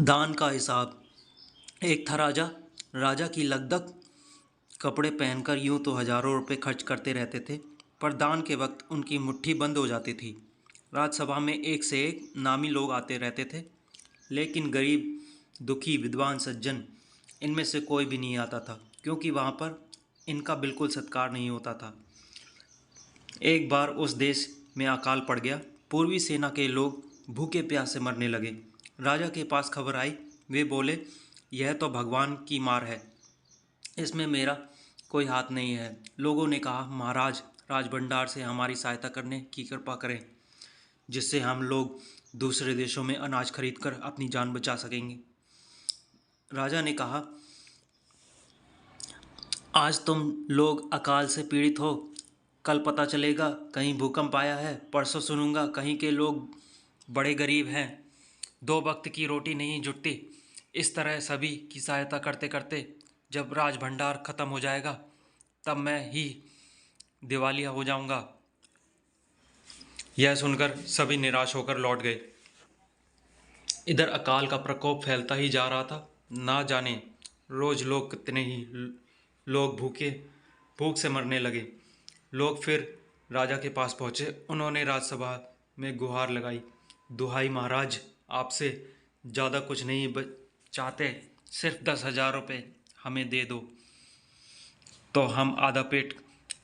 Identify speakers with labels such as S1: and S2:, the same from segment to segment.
S1: दान का हिसाब। एक था राजा। राजा की लगदग कपड़े पहनकर यूं तो हजारों रुपए खर्च करते रहते थे, पर दान के वक्त उनकी मुट्ठी बंद हो जाती थी। राज्यसभा में एक से एक नामी लोग आते रहते थे, लेकिन गरीब, दुखी, विद्वान, सज्जन, इनमें से कोई भी नहीं आता था, क्योंकि वहाँ पर इनका बिल्कुल सत्कार नहीं होता था। एक बार उस देश में अकाल पड़ गया। पूर्वी सेना के लोग भूखे प्यासे मरने लगे। राजा के पास खबर आई। वे बोले, यह तो भगवान की मार है, इसमें मेरा कोई हाथ नहीं है। लोगों ने कहा, महाराज, राजभंडार से हमारी सहायता करने की कृपा करें, जिससे हम लोग दूसरे देशों में अनाज खरीदकर अपनी जान बचा सकेंगे। राजा ने कहा, आज तुम लोग अकाल से पीड़ित हो, कल पता चलेगा कहीं भूकंप आया है, परसों सुनूंगा कहीं के लोग बड़े गरीब हैं, दो वक्त की रोटी नहीं जुटती। इस तरह सभी की सहायता करते करते जब राज भंडार खत्म हो जाएगा, तब मैं ही दिवालिया हो जाऊंगा। यह सुनकर सभी निराश होकर लौट गए। इधर अकाल का प्रकोप फैलता ही जा रहा था। ना जाने रोज लोग कितने ही लोग भूख से मरने लगे। लोग फिर राजा के पास पहुंचे। उन्होंने राज्यसभा में गुहार लगाई, दुहाई महाराज, आपसे ज़्यादा कुछ नहीं चाहते, सिर्फ 10,000 रुपये हमें दे दो, तो हम आधा पेट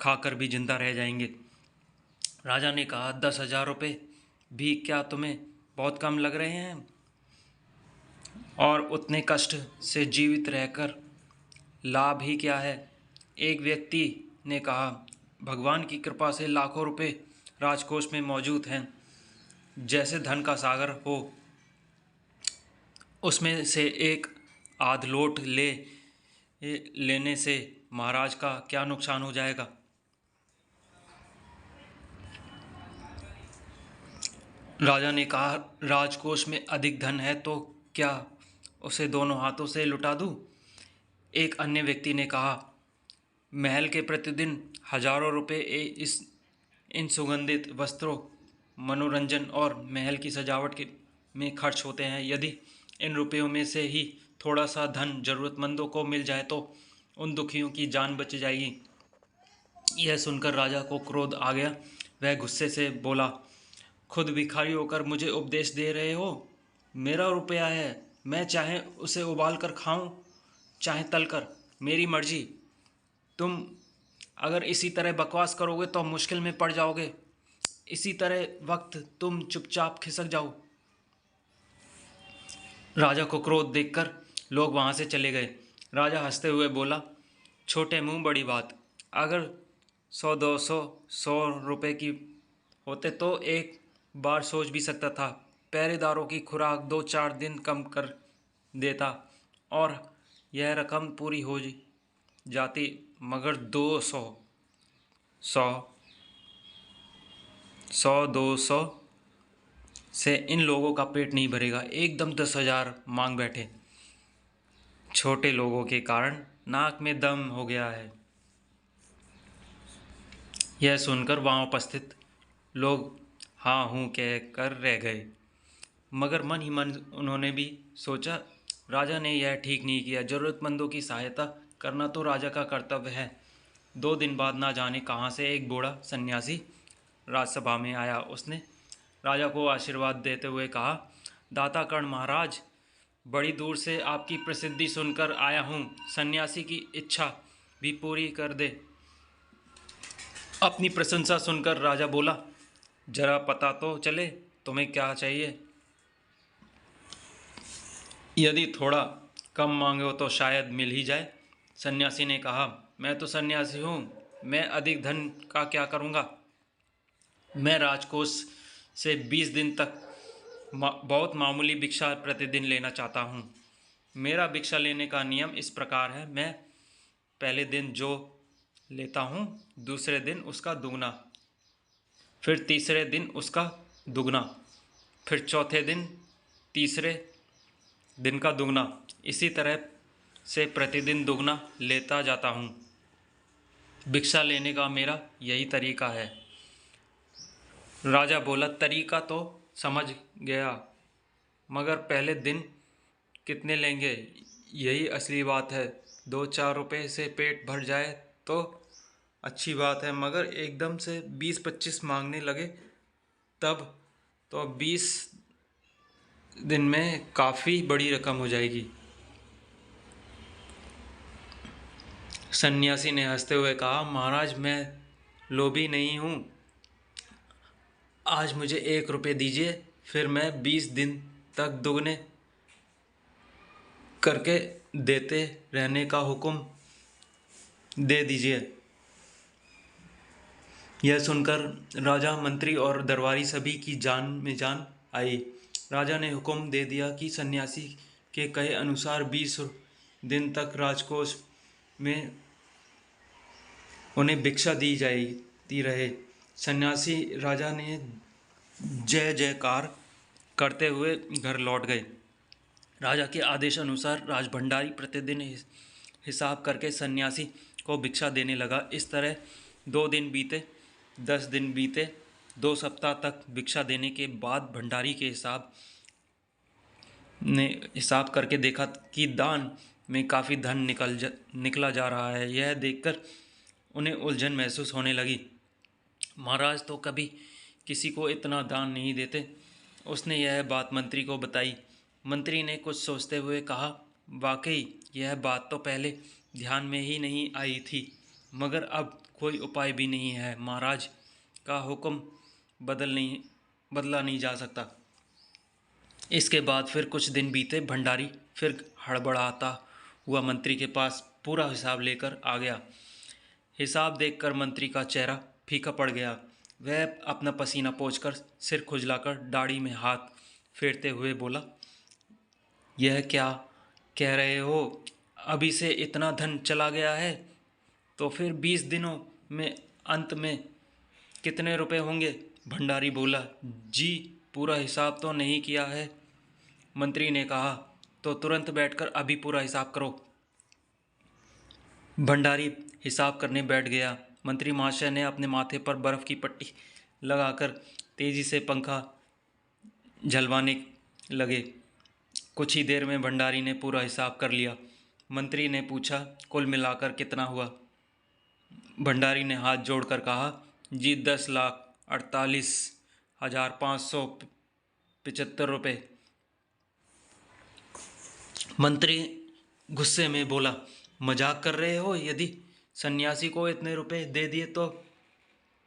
S1: खाकर भी जिंदा रह जाएंगे। राजा ने कहा, 10,000 रुपये भी क्या तुम्हें बहुत कम लग रहे हैं? और उतने कष्ट से जीवित रहकर लाभ ही क्या है? एक व्यक्ति ने कहा, भगवान की कृपा से लाखों रुपए राजकोष में मौजूद हैं, जैसे धन का सागर हो। उसमें से एक आध लोट लेने से महाराज का क्या नुकसान हो जाएगा? राजा ने कहा, राजकोष में अधिक धन है तो क्या उसे दोनों हाथों से लुटा दूं? एक अन्य व्यक्ति ने कहा, महल के प्रतिदिन हजारों रुपए इस इन सुगंधित वस्त्रों, मनोरंजन और महल की सजावट के में खर्च होते हैं। यदि इन रुपयों में से ही थोड़ा सा धन जरूरतमंदों को मिल जाए तो उन दुखियों की जान बच जाएगी। यह सुनकर राजा को क्रोध आ गया। वह गुस्से से बोला, खुद भिखारी होकर मुझे उपदेश दे रहे हो? मेरा रुपया है, मैं चाहे उसे उबाल कर खाऊं, चाहे तल कर, मेरी मर्जी। तुम अगर इसी तरह बकवास करोगे तो मुश्किल में पड़ जाओगे। इसी तरह वक्त तुम चुपचाप खिसक जाओ। राजा को क्रोध देखकर लोग वहां से चले गए। राजा हंसते हुए बोला, छोटे मुंह बड़ी बात। अगर 100, 200, 100 रुपए की होते तो एक बार सोच भी सकता था। पहरेदारों की खुराक 2-4 दिन कम कर देता और यह रकम पूरी हो जाती, मगर 200, 100, 100, 200 से इन लोगों का पेट नहीं भरेगा। एकदम 10,000 मांग बैठे। छोटे लोगों के कारण नाक में दम हो गया है। यह सुनकर वहां उपस्थित लोग हाँ हूँ कह कर रह गए, मगर मन ही मन उन्होंने भी सोचा, राजा ने यह ठीक नहीं किया। जरूरतमंदों की सहायता करना तो राजा का कर्तव्य है। 2 दिन बाद ना जाने कहाँ से एक बूढ़ा सन्यासी राज्यसभा में आया। उसने राजा को आशीर्वाद देते हुए कहा, दाता कर्ण महाराज, बड़ी दूर से आपकी प्रसिद्धि सुनकर आया हूँ। सन्यासी की इच्छा भी पूरी कर दे। अपनी प्रशंसा सुनकर राजा बोला, जरा पता तो चले तुम्हें क्या चाहिए। यदि थोड़ा कम मांगो तो शायद मिल ही जाए। सन्यासी ने कहा, मैं तो सन्यासी हूँ, मैं अधिक धन का क्या करूँगा? मैं राजकोष से 20 दिन तक बहुत मामूली भिक्षा प्रतिदिन लेना चाहता हूँ। मेरा भिक्षा लेने का नियम इस प्रकार है, मैं पहले दिन जो लेता हूँ, दूसरे दिन उसका दुगना, फिर तीसरे दिन उसका दुगना, फिर चौथे दिन तीसरे दिन का दुगना। इसी तरह से प्रतिदिन दुगना लेता जाता हूँ। भिक्षा लेने का मेरा यही तरीका है। राजा बोला, तरीका तो समझ गया, मगर पहले दिन कितने लेंगे, यही असली बात है। 2-4 रुपए से पेट भर जाए तो अच्छी बात है, मगर एकदम से 20-25 मांगने लगे तब तो 20 दिन में काफ़ी बड़ी रकम हो जाएगी। सन्यासी ने हंसते हुए कहा, महाराज मैं लोभी नहीं हूँ, आज मुझे 1 रुपये दीजिए, फिर मैं 20 दिन तक दुगने करके देते रहने का हुक्म दे दीजिए। यह सुनकर राजा, मंत्री और दरबारी सभी की जान में जान आई। राजा ने हुक्म दे दिया कि सन्यासी के कहे अनुसार 20 दिन तक राजकोष में उन्हें भिक्षा दी जाती रहे। सन्यासी राजा ने जय जयकार करते हुए घर लौट गए। राजा के आदेश अनुसार राजभंडारी प्रतिदिन हिसाब करके सन्यासी को भिक्षा देने लगा। इस तरह 2 दिन बीते, 10 दिन बीते, 2 सप्ताह तक भिक्षा देने के बाद भंडारी के हिसाब करके देखा कि दान में काफ़ी धन निकला जा रहा है। यह देखकर उन्हें उलझन महसूस होने लगी। महाराज तो कभी किसी को इतना दान नहीं देते। उसने यह बात मंत्री को बताई। मंत्री ने कुछ सोचते हुए कहा, वाकई यह बात तो पहले ध्यान में ही नहीं आई थी, मगर अब कोई उपाय भी नहीं है। महाराज का हुक्म बदला नहीं जा सकता। इसके बाद फिर कुछ दिन बीते। भंडारी फिर हड़बड़ाता हुआ मंत्री के पास पूरा हिसाब लेकर आ गया। हिसाब देखकर मंत्री का चेहरा फीका पड़ गया। वह अपना पसीना पोंछकर, सिर खुजलाकर, दाढ़ी में हाथ फेरते हुए बोला, यह क्या कह रहे हो? अभी से इतना धन चला गया है तो फिर 20 दिनों में अंत में कितने रुपए होंगे? भंडारी बोला, जी पूरा हिसाब तो नहीं किया है। मंत्री ने कहा, तो तुरंत बैठकर अभी पूरा हिसाब करो। भंडारी हिसाब करने बैठ गया। मंत्री महाशय ने अपने माथे पर बर्फ़ की पट्टी लगाकर तेजी से पंखा झलवाने लगे। कुछ ही देर में भंडारी ने पूरा हिसाब कर लिया। मंत्री ने पूछा, कुल मिलाकर कितना हुआ? भंडारी ने हाथ जोड़कर कहा, जी 10,48,575 रुपये। मंत्री गुस्से में बोला, मजाक कर रहे हो? यदि सन्यासी को इतने रुपए दे दिए तो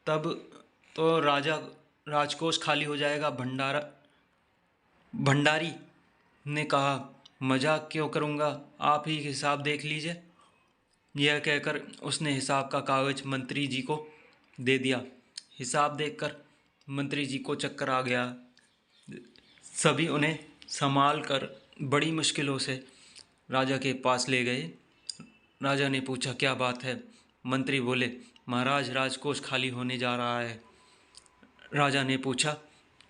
S1: तब तो राजकोष खाली हो जाएगा। भंडारी ने कहा, मजाक क्यों करूँगा, आप ही हिसाब देख लीजिए। यह कहकर उसने हिसाब का कागज मंत्री जी को दे दिया। हिसाब देखकर मंत्री जी को चक्कर आ गया। सभी उन्हें संभाल कर बड़ी मुश्किलों से राजा के पास ले गए। राजा ने पूछा, क्या बात है? मंत्री बोले, महाराज राजकोष खाली होने जा रहा है। राजा ने पूछा,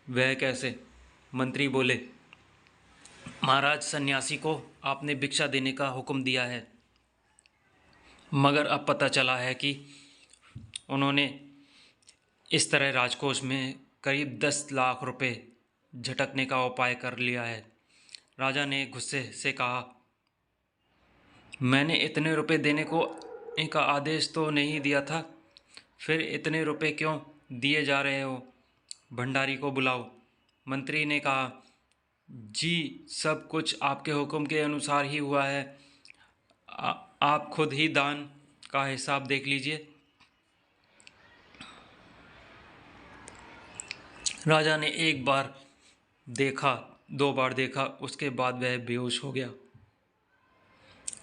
S1: वह कैसे? मंत्री बोले, महाराज सन्यासी को आपने भिक्षा देने का हुक्म दिया है, मगर अब पता चला है कि उन्होंने इस तरह राजकोष में करीब 10 लाख रुपए झटकने का उपाय कर लिया है। राजा ने गुस्से से कहा, मैंने इतने रुपए देने को का आदेश तो नहीं दिया था, फिर इतने रुपए क्यों दिए जा रहे हो? भंडारी को बुलाओ। मंत्री ने कहा, जी सब कुछ आपके हुक्म के अनुसार ही हुआ है। आप खुद ही दान का हिसाब देख लीजिए। राजा ने एक बार देखा, 2 बार देखा, उसके बाद वह बेहोश हो गया।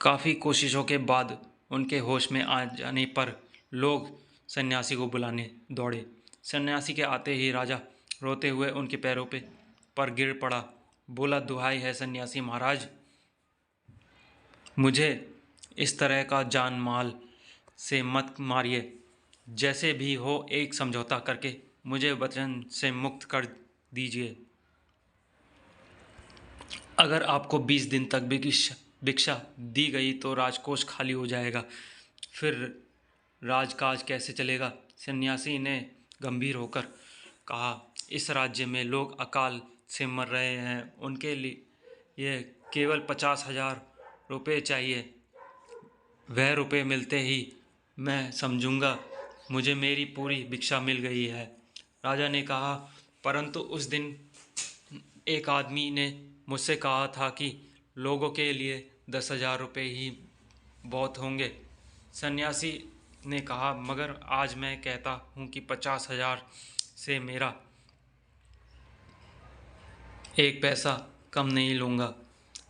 S1: काफ़ी कोशिशों के बाद उनके होश में आ जाने पर लोग सन्यासी को बुलाने दौड़े। सन्यासी के आते ही राजा रोते हुए उनके पैरों पर गिर पड़ा। बोला, दुहाई है सन्यासी महाराज, मुझे इस तरह का जान माल से मत मारिए। जैसे भी हो एक समझौता करके मुझे वचन से मुक्त कर दीजिए। अगर आपको 20 दिन तक भिक्षा दी गई तो राजकोष खाली हो जाएगा, फिर राजकाज कैसे चलेगा? सन्यासी ने गंभीर होकर कहा, इस राज्य में लोग अकाल से मर रहे हैं, उनके लिए केवल 50,000 रुपये चाहिए। वह रुपये मिलते ही मैं समझूंगा मुझे मेरी पूरी भिक्षा मिल गई है। राजा ने कहा, परंतु उस दिन एक आदमी ने मुझसे कहा था कि लोगों के लिए 10,000 रुपये ही बहुत होंगे। सन्यासी ने कहा, मगर आज मैं कहता हूँ कि 50,000 से मेरा एक पैसा कम नहीं लूँगा।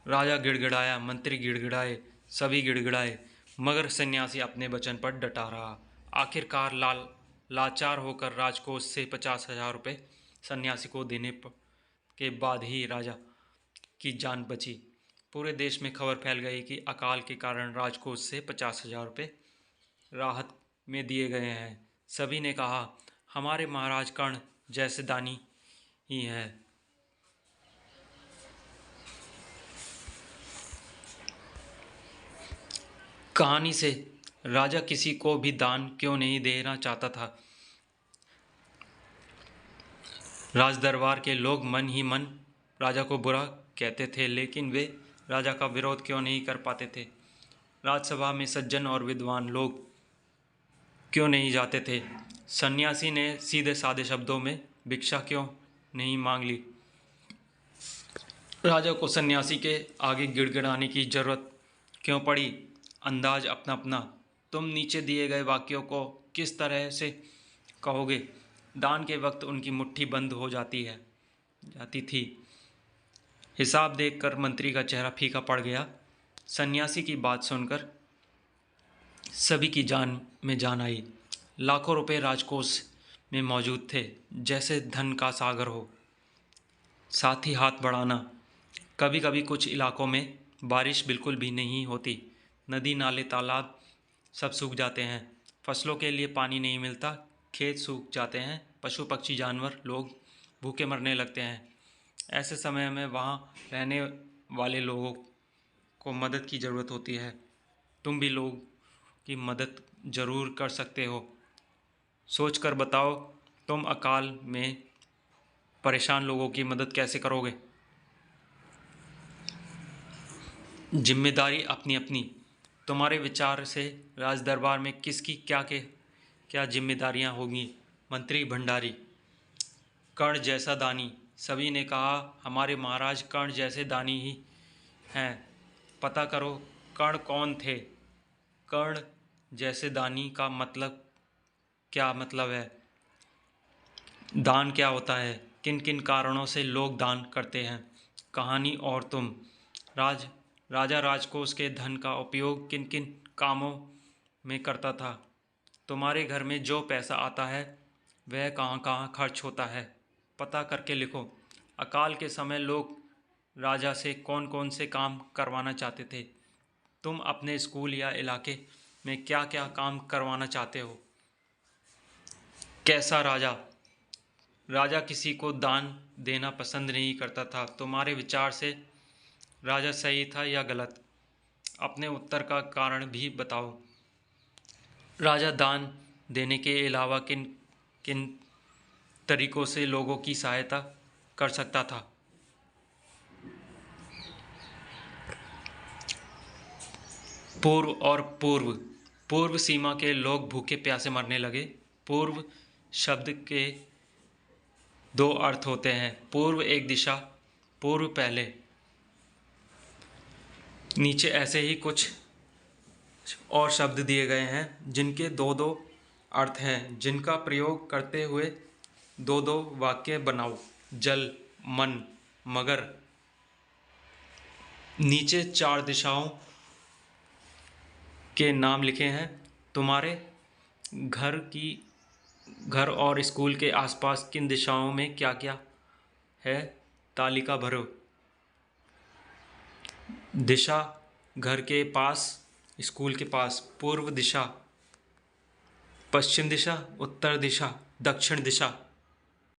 S1: राजा गिड़गिड़ाया, मंत्री गिड़गिड़ाए, सभी गिड़गिड़ाए, मगर सन्यासी अपने वचन पर डटा रहा। आखिरकार लाचार होकर राजकोष से 50,000 रुपये सन्यासी को देने के बाद ही राजा की जान बची। पूरे देश में खबर फैल गई कि अकाल के कारण राजकोष से 50,000 रुपये राहत में दिए गए हैं। सभी ने कहा, हमारे महाराज कर्ण जैसे दानी ही हैं। कहानी से राजा किसी को भी दान क्यों नहीं देना चाहता था। राज दरबार के लोग मन ही मन राजा को बुरा कहते थे, लेकिन वे राजा का विरोध क्यों नहीं कर पाते थे। राजसभा में सज्जन और विद्वान लोग क्यों नहीं जाते थे। सन्यासी ने सीधे साधे शब्दों में भिक्षा क्यों नहीं मांग ली। राजा को सन्यासी के आगे गिड़गिड़ाने की जरूरत क्यों पड़ी। अंदाज अपना अपना। तुम नीचे दिए गए वाक्यों को किस तरह से कहोगे। दान के वक्त उनकी मुट्ठी बंद हो जाती थी। हिसाब देखकर मंत्री का चेहरा फीका पड़ गया। सन्यासी की बात सुनकर सभी की जान में जान आई। लाखों रुपए राजकोष में मौजूद थे, जैसे धन का सागर हो। साथ ही हाथ बढ़ाना। कभी कभी कुछ इलाकों में बारिश बिल्कुल भी नहीं होती। नदी नाले तालाब सब सूख जाते हैं। फसलों के लिए पानी नहीं मिलता। खेत सूख जाते हैं। पशु पक्षी जानवर लोग भूखे मरने लगते हैं। ऐसे समय में वहाँ रहने वाले लोगों को मदद की ज़रूरत होती है। तुम भी लोग की मदद ज़रूर कर सकते हो। सोच कर बताओ, तुम अकाल में परेशान लोगों की मदद कैसे करोगे। जिम्मेदारी अपनी अपनी। तुम्हारे विचार से राज दरबार में किसकी क्या जिम्मेदारियां होंगी। मंत्री भंडारी। कर्ण जैसा दानी। सभी ने कहा, हमारे महाराज कर्ण जैसे दानी ही हैं। पता करो कर्ण कौन थे। कर्ण जैसे दानी का क्या मतलब है। दान क्या होता है। किन किन कारणों से लोग दान करते हैं। कहानी और तुम। राजा राजकोष के धन का उपयोग किन किन कामों में करता था। तुम्हारे घर में जो पैसा आता है वह कहाँ कहाँ खर्च होता है, पता करके लिखो। अकाल के समय लोग राजा से कौन कौन से काम करवाना चाहते थे। तुम अपने स्कूल या इलाके में क्या क्या काम करवाना चाहते हो। कैसा राजा किसी को दान देना पसंद नहीं करता था। तुम्हारे विचार से राजा सही था या गलत। अपने उत्तर का कारण भी बताओ। राजा दान देने के अलावा किन किन तरीकों से लोगों की सहायता कर सकता था। पूर्व सीमा के लोग भूखे प्यासे मरने लगे। पूर्व शब्द के दो अर्थ होते हैं। पूर्व एक दिशा, पूर्व पहले। नीचे ऐसे ही कुछ और शब्द दिए गए हैं जिनके दो दो अर्थ हैं, जिनका प्रयोग करते हुए दो दो वाक्य बनाओ। जल, मन, मगर। नीचे 4 दिशाओं के नाम लिखे हैं। तुम्हारे घर और स्कूल के आसपास किन दिशाओं में क्या क्या है, तालिका भरो। दिशा, घर के पास, स्कूल के पास। पूर्व दिशा, पश्चिम दिशा, उत्तर दिशा, दक्षिण दिशा।